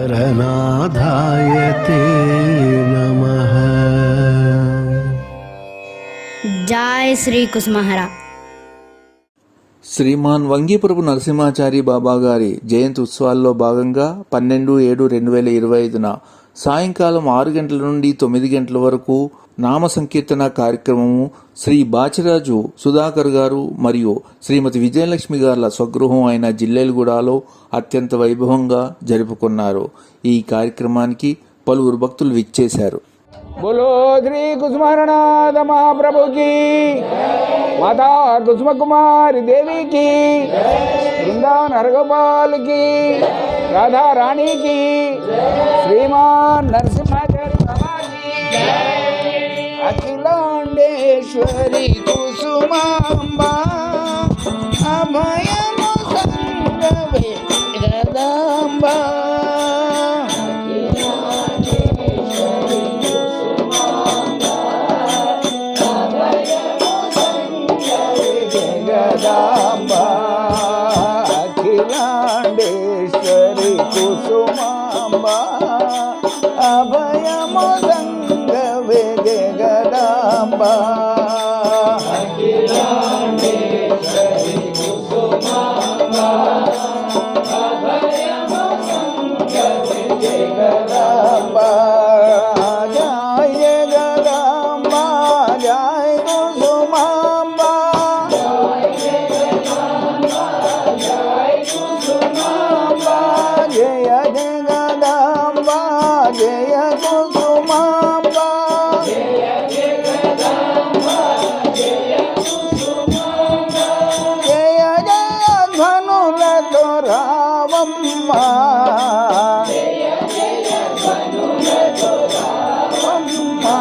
हरनाथाय ते नमः। जय श्री कुसुमहरा। శ్రీమాన్ వంగిపురపు నరసింహాచారి బాబా గారి జయంతి ఉత్సవాల్లో భాగంగా 12/7/2025న సాయంకాలం 6 గంటల నుండి 9 గంటల వరకు నామ సంకీర్తన కార్యక్రమము శ్రీ బాచిరాజు సుధాకర్ గారు మరియు శ్రీమతి విజయలక్ష్మి గార్ల స్వగృహం అయిన జిల్లేలుగూడలో అత్యంత వైభవంగా జరుపుకున్నారు. ఈ కార్యక్రమానికి పలువురు భక్తులు విచ్చేశారు. बोलो श्री कुसुमहरनाथ महाप्रभु की, माता कुसुम कुमारी देवी की, वृंदावन हरगोपाल की, राधा रानी की, श्रीमान नरसिम्हाचार्य बाबा की, अखिलांडेश्वरी कुसुमांबा अभयम संगवे जगदांबा। अखिलांडेश्वरी कुसुमांबा अभयम संगवे जगदांबा। अखिलांडेश्वरी कुसुमांबा अभयम संगवे जगदांबा। जय जगदांबा जय कुसुमांबा, जय जगदांबा जय कुसुमांबा, जय जगदांबा जय कुसुमांबा। जय जय धनुलतो रावम्मा, जय जय धनुलतो रावम्मा।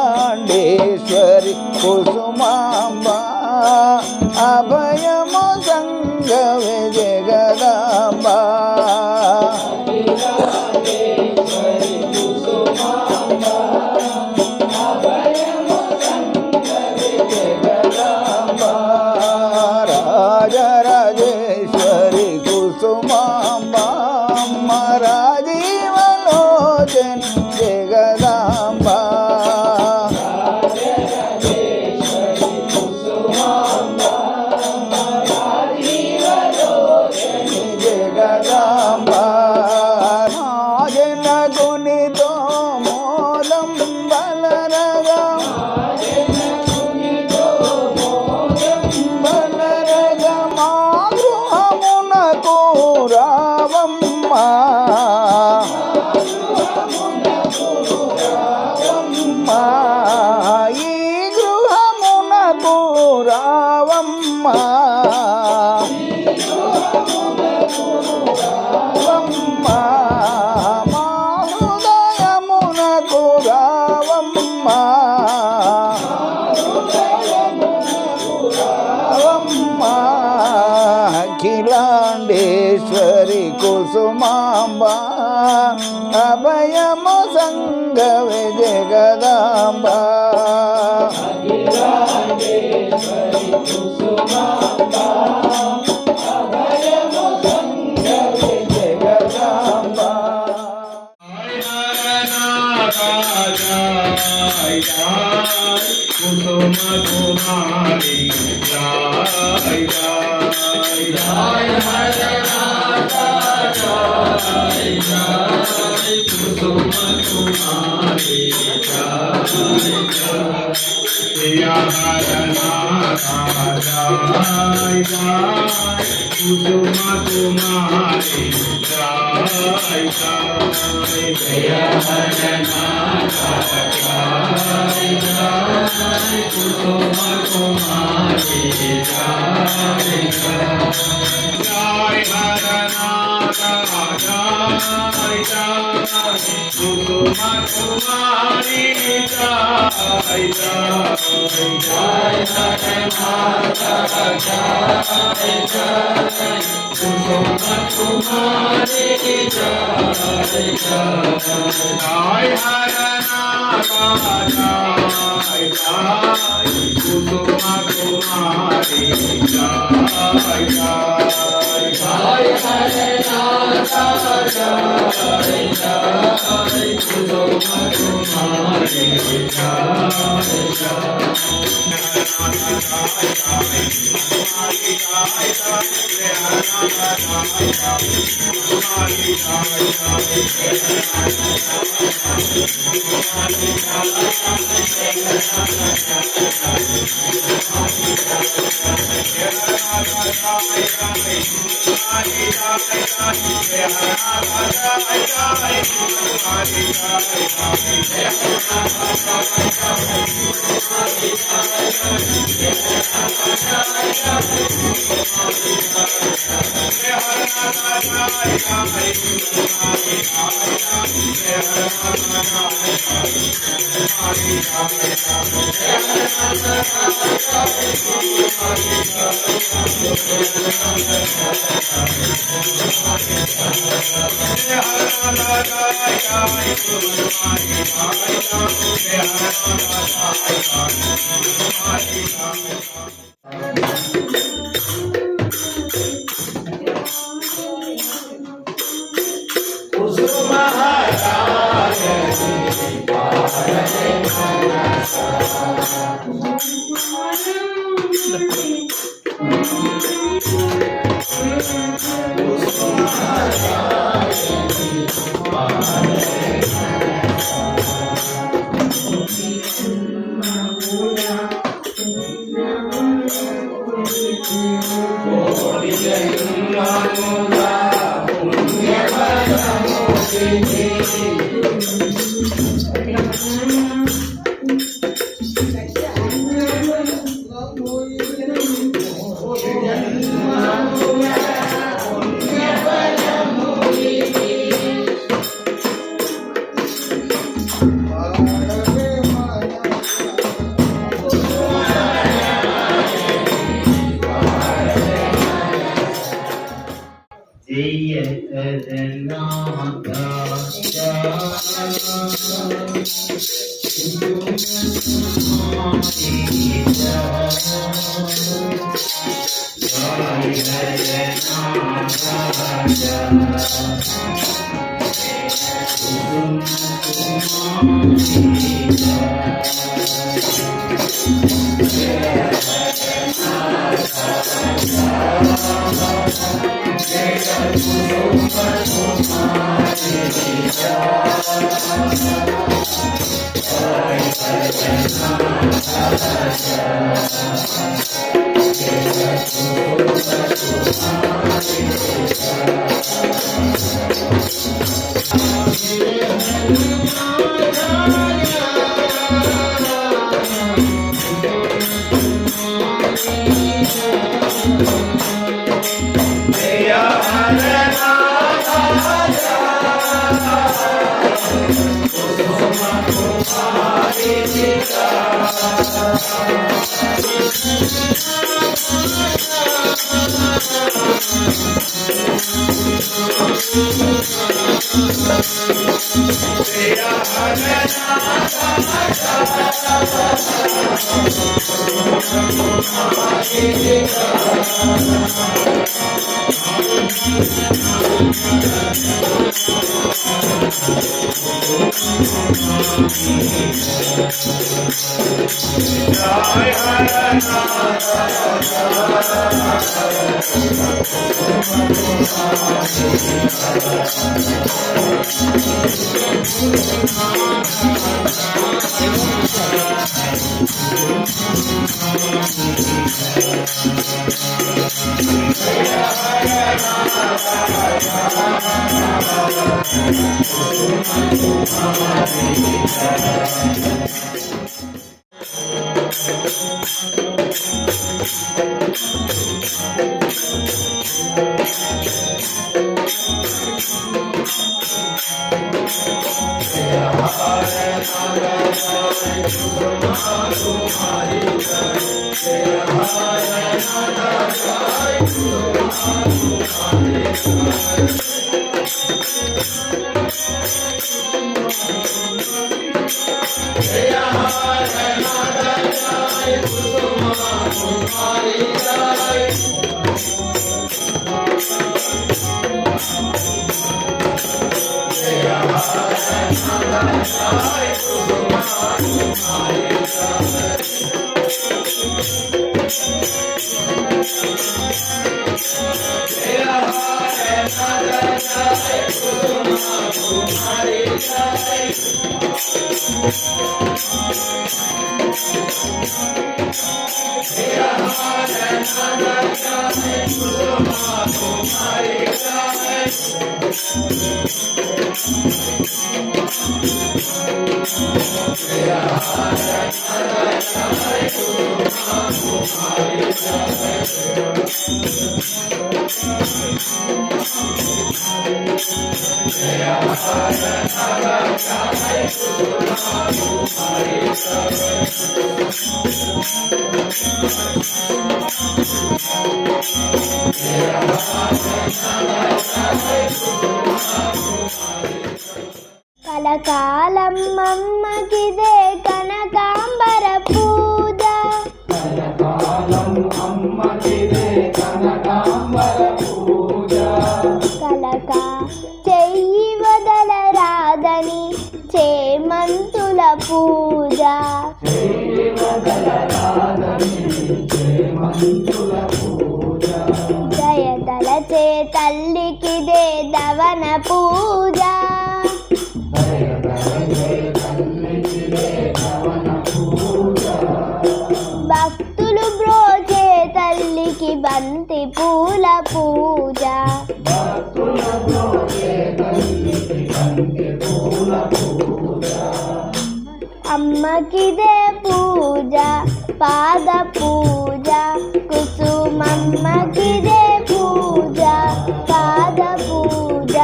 अखिलांडेश्वरी कुसुमांबा अभयम संगवे जगदांबा। अखिलांडेश्वरी कुसुमांबा अभयम संगवे जगदांबा। राजराजेश्वरी कुसुमांबा राजीवलोचन जगदांबा। जगदांबा नाजन गुनितो मोदं बलरगा, बलरगा मागृहमुनको रावम्मा, ఈ గృహమునకు రావమ్మా, మా హృదయమునకు రావమ్మా, రావమ్మా. అఖిలాండేశ్వరి కుసుమాంబా అభయము సంగవే జగదాంబా. అఖిలాండేశ్వరి కుసుమాంబా అభయము సంగవే జగదాంబా. కుసుమ కుమారి జయ జయ హరనాథ జయ జయ కుసుమ కుమారి జయ జయ హరనాథ జయ జయ కుసుమ కుమారి జయ జయ హరనాథ జయ జయ కుసుమ కుమారి జయ జయ హరనాథ జయ జయ కుసుమ కుమారి జయ జయ హరనాథ జయ జయ కుసుమ కుమారి జయ జయ హరనాథ జయ జయ కుసుమ కుమారి జయ జయ హరనాథ కలకాలం అమ్మకిదే కనకాంబర పూజ, కలకా చెయ్యి వదలరాదని చేమంతుల పూజ, దయదలచే తల్లికిదే దవన పూజ, భక్తులు బ్రోచే తల్లికి బంతి పూల పూజ, అమ్మకిదే పూజ పాద పూజ, కుసుమమ్మకిదే పూజ పాద పూజ,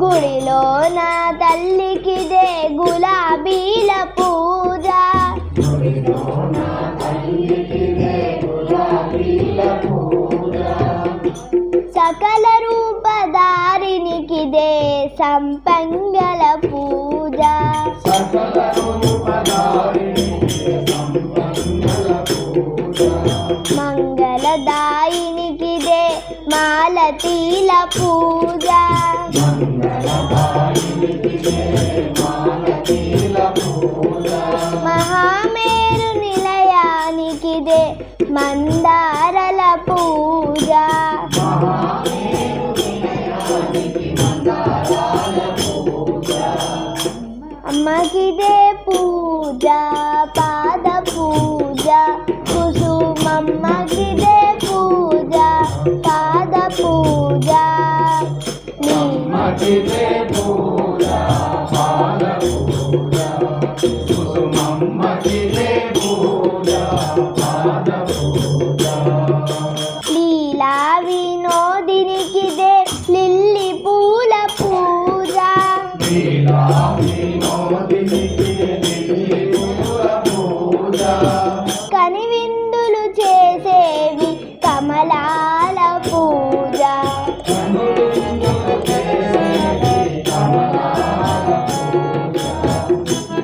గుడిలో నా తల్లికిదే గులాబీల పూజ, సకల రూపధారినికిదే సంపంగల పూజ, మంగళదాయినికిదే మాలతీల పూజ, మహామేరు నిలయానికిదే మందారల పూజ, అమ్మకిదే పూజ పాద పూజ, కుసుమమ్మకిదే పూజ పాద పూజ, లీలా వినోదినికిదే లిల్లీ పూల పూజ, కనివిందులు చేసేవి కమలాల పూజ,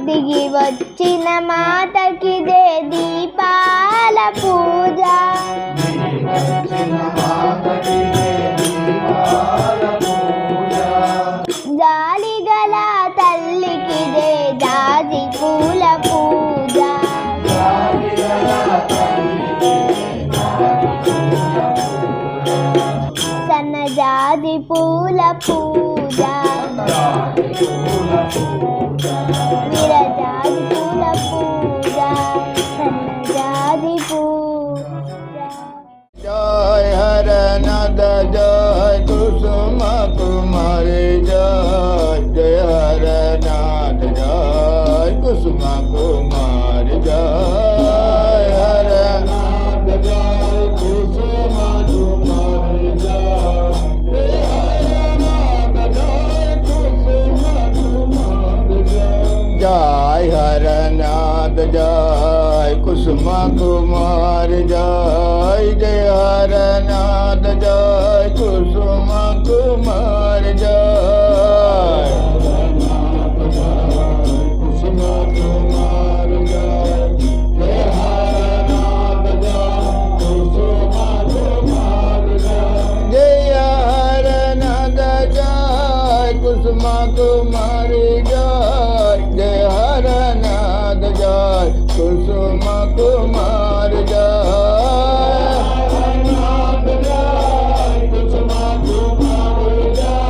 దిగి వచ్చిన మాతకిదే దీపాల పూజ, జాలిగల తల్లికిదే జాజి పూల పూజ, సన్నజాజి పూల పూజ, విరజాజి పూల పూజ, సన్నజాజి పూజ. जय हर नद जय कुसुम कुमारी जय जय हर नाथ जय कुसुम कुमारी जय हर नाथ जय कुसुम कुमारी जय जय हर नाथ जय कुसुम कुमारी जय हर नाथ जय कुसुम कुमार जय जय हर नाथ जय कुसुम कुमार जय कुसुम कुमार जय जय हर नाथ जय कुसुम कुमार जय जय हर नाथ जय कुसुम कुमार जय जय हर नाथ जय कुसुम कुमार जय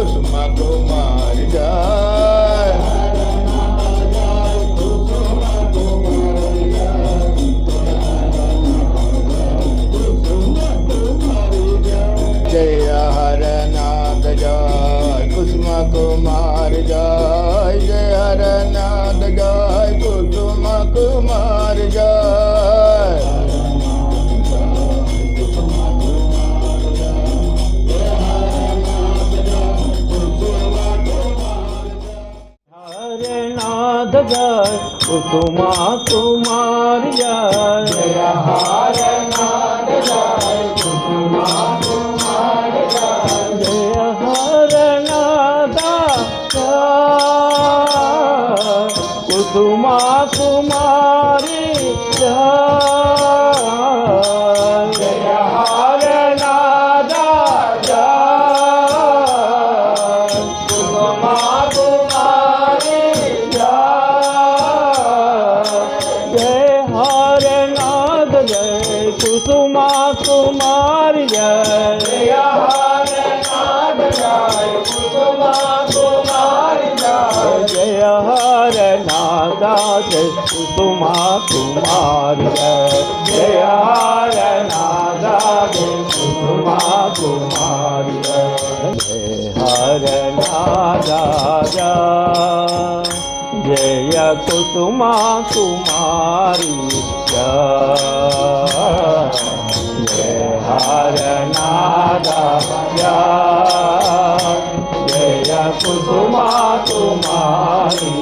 कुसुम कुमार जय जय हर नाथ जय कुसुम कुमार जय जय हर नाथ जय कुसुम कुमार जय हरे नाथ जय कुसुमा कुमार जय जय हरे नाथ जय कुसुमा कुमार जय जय हरे नाथ जय कुसुमा कुमारी जय जय हरे नाथ जय कुसुमा कुमारी जय हरे नाथ जय कुसुमा कुमार जय जय हरे नाथ जय कुसुमा कुमार जय जय हरे नाथ जय कुसुमा कुमार जय जय हरे नाथ जय कुसुमा कुमार जय जय हरे नाथ जय कुसुमा कुमारी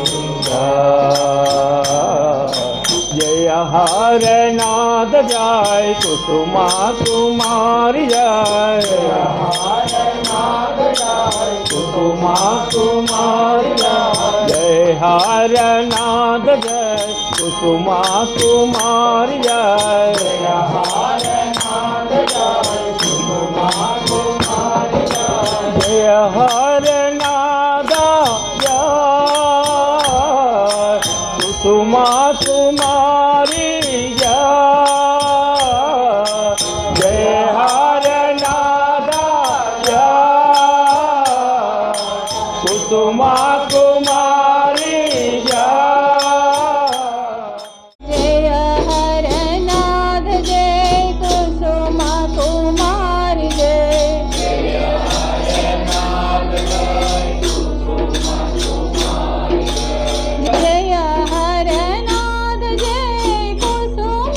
जय हरे नाथ जय कुसुमा कुमारी जय हरे नाथ जय कुसुमा कुमारी जय हरे नाथ जय कुसुमा कुमारी जय हरे नाथ जय कुसुमा कुमारी जय हरे नाथ जय कुसुमा कुमारी जय हरे नाथ जय कुसुमा कुमारी जय हरे नाथ जय कुसुमा कुमारी जय हर नाथ जय कुसुम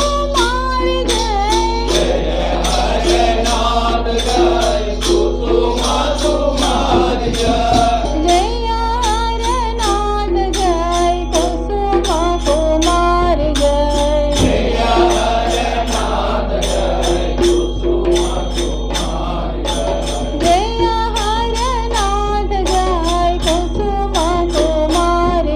कुमार जय हर नाथ जय कुसुम कुमार जय हर नाथ जय कुसुम कुमार जय हर नाथ जय कुसुम कुमार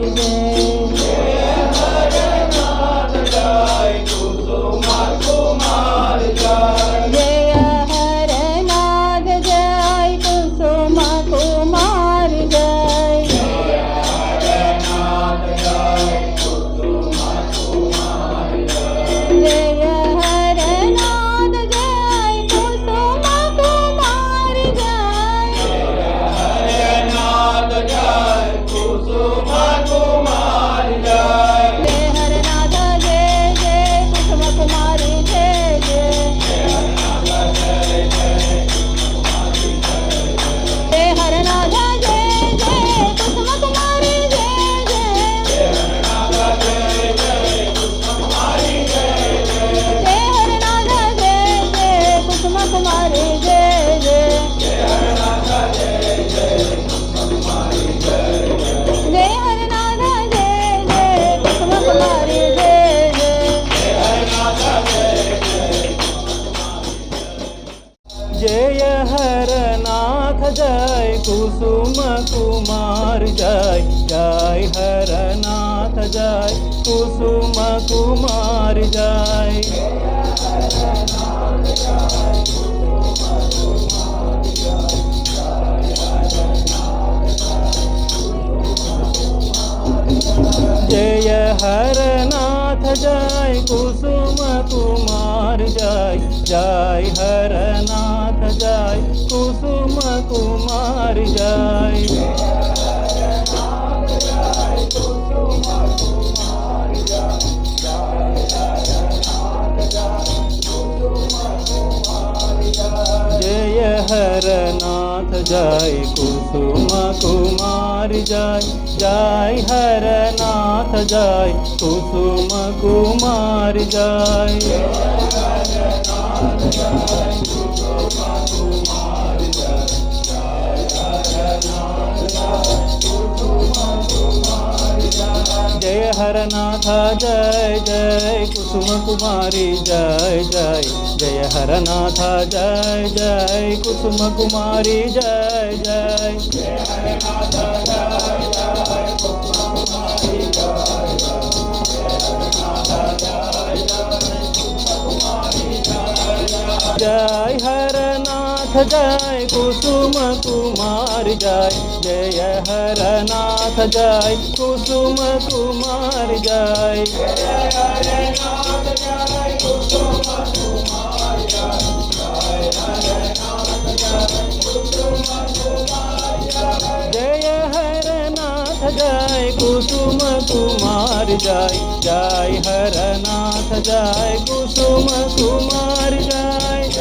जय हर नाथ जय कुसुम कुमार जय हर नाथ जय कुसुम कुमार जय हर नाथ जय कुसुम कुमार जय हर नाथ जय जय कुसुम कुमारी जय जय हर नाथ जय जय कुसुम कुमारी जय जय जय हर नाथ जय जय कुसुम कुमारी जय जय जय हर नाथ जय जय कुसुम कुमारी जय हर नाथ जय कुसुम कुमार जय जय हर नाथ जय कुसुम कुमार जय हरनाथ जय कुसुम कुमार जय जय हरनाथ जय कुसुम कुमार जय जय हरनाथ जय कुसुम कुमार जय जय हरनाथ जय कुसुम कुमार जय जय हरनाथ जय जय कुसुम कुमारी जय जय जय हरनाथ जय जय कुसुम कुमारी जय जय जय हरनाथ जय कुसुम कुमार जय जय हरनाथ जय कुसुम कुमार जय जय हरनाथ जय कुसुम कुमार जय जय हरनाथ जय कुसुम कुमार जय